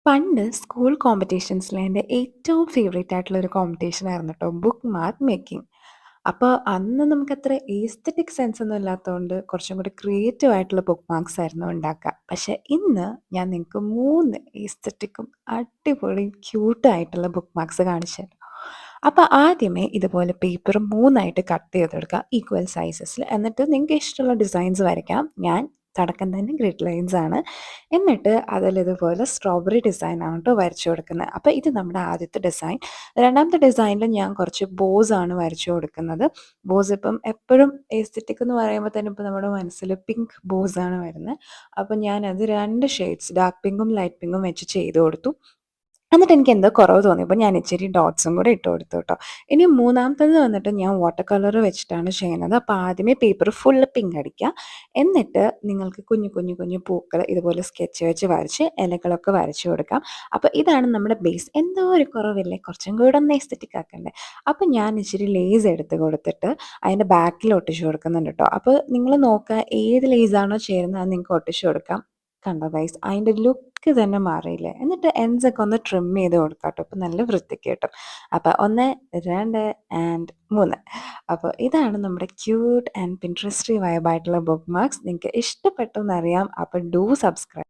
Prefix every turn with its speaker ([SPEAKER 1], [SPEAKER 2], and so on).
[SPEAKER 1] പണ്ട് സ്കൂൾ കോമ്പറ്റീഷൻസിലെ എൻ്റെ ഏറ്റവും ഫേവറേറ്റ് ആയിട്ടുള്ള ഒരു കോമ്പറ്റീഷൻ ആയിരുന്നു കേട്ടോ ബുക്ക് മാർക്ക് മേക്കിംഗ്. അപ്പോൾ അന്ന് നമുക്കത്ര എസ്തെറ്റിക് സെൻസ് ഒന്നും ഇല്ലാത്തതുകൊണ്ട് കുറച്ചും കൂടി ക്രിയേറ്റീവ് ആയിട്ടുള്ള ബുക്ക് മാർക്സ് ആയിരുന്നു ഉണ്ടാക്കുക. പക്ഷേ ഇന്ന് ഞാൻ നിങ്ങൾക്ക് 3 എസ്തെറ്റിക്കും അടിപൊളി ക്യൂട്ടായിട്ടുള്ള ബുക്ക് മാർക്സ് കാണിച്ചു തരാം. അപ്പോൾ ആദ്യമേ ഇതുപോലെ പേപ്പർ 3ആയിട്ട് കട്ട് ചെയ്തെടുക്കുക ഈക്വൽ സൈസസിൽ. എന്നിട്ട് നിങ്ങൾക്ക് ഇഷ്ടമുള്ള ഡിസൈൻസ് വരയ്ക്കാം. ഞാൻ തുടക്കം തന്നെ ഗ്രിഡ് ലൈൻസ് ആണ്. എന്നിട്ട് അതിലിതുപോലെ സ്ട്രോബെറി ഡിസൈനാണ് കേട്ടോ വരച്ചു കൊടുക്കുന്നത്. അപ്പോൾ ഇത് നമ്മുടെ ആദ്യത്തെ ഡിസൈൻ. രണ്ടാമത്തെ ഡിസൈനിൽ ഞാൻ കുറച്ച് ബോസ് ആണ് വരച്ചു കൊടുക്കുന്നത്. ബോസ് ഇപ്പം എപ്പോഴും എസ്തെറ്റിക് എന്ന് പറയുമ്പോൾ തന്നെ ഇപ്പോൾ നമ്മുടെ മനസ്സിൽ പിങ്ക് ബോസ് ആണ് വരുന്നത്. അപ്പോൾ ഞാനത് 2 ഷെയ്ഡ്സ് ഡാർക്ക് പിങ്കും ലൈറ്റ് പിങ്കും വെച്ച് ചെയ്ത് കൊടുത്തു. എന്നിട്ട് എനിക്ക് എന്തോ കുറവ് തോന്നിയപ്പോൾ ഞാൻ ഇച്ചിരി ഡോട്ട്സും കൂടെ ഇട്ട് കൊടുത്തു കേട്ടോ. ഇനി മൂന്നാമത്തേത് വന്നിട്ട് ഞാൻ വാട്ടർ കളർ വെച്ചിട്ടാണ് ചെയ്യുന്നത്. അപ്പോൾ ആദ്യമേ പേപ്പർ ഫുള്ള് പിങ്ക് അടിക്കുക. എന്നിട്ട് നിങ്ങൾക്ക് കുഞ്ഞു കുഞ്ഞു കുഞ്ഞു പൂക്കൾ ഇതുപോലെ സ്കെച്ച് വെച്ച് വരച്ച് ഇലകളൊക്കെ വരച്ചു കൊടുക്കാം. അപ്പോൾ ഇതാണ് നമ്മുടെ ബേസ്. എന്തോ ഒരു കുറവില്ലേ, കുറച്ചും കൂടെ ഒന്ന് എസ്തെറ്റിക് ആക്കണ്ടേ. അപ്പോൾ ഞാൻ ഇച്ചിരി ലേസ് എടുത്ത് കൊടുത്തിട്ട് അതിൻ്റെ ബാക്കിൽ ഒട്ടിച്ചു കൊടുക്കുന്നുണ്ട് കേട്ടോ. അപ്പോൾ നിങ്ങൾ നോക്കുക ഏത് ലേസാണോ ചേരുന്നത് അത് നിങ്ങൾക്ക് ഒട്ടിച്ചു കൊടുക്കാം. കണ്ടോ ഗൈസ്, അതിൻ്റെ ലുക്ക് തന്നെ മാറിയില്ലേ. എന്നിട്ട് എൻഡ്സ് ഒക്കെ ഒന്ന് ട്രിം ചെയ്ത് കൊടുക്കാം കേട്ടോ. അപ്പോൾ നല്ല വൃത്തിക്ക് കിട്ടും. അപ്പോൾ 1, 2 ആൻഡ് 3. അപ്പോൾ ഇതാണ് നമ്മുടെ ക്യൂട്ട് ആൻഡ് പിൻട്രസ്റ്റി വൈബായിട്ടുള്ള ബുക്ക് മാർക്സ്. നിങ്ങൾക്ക് ഇഷ്ടപ്പെട്ടു എന്നറിയാം. അപ്പോൾ ഡു സബ്സ്ക്രൈബ്.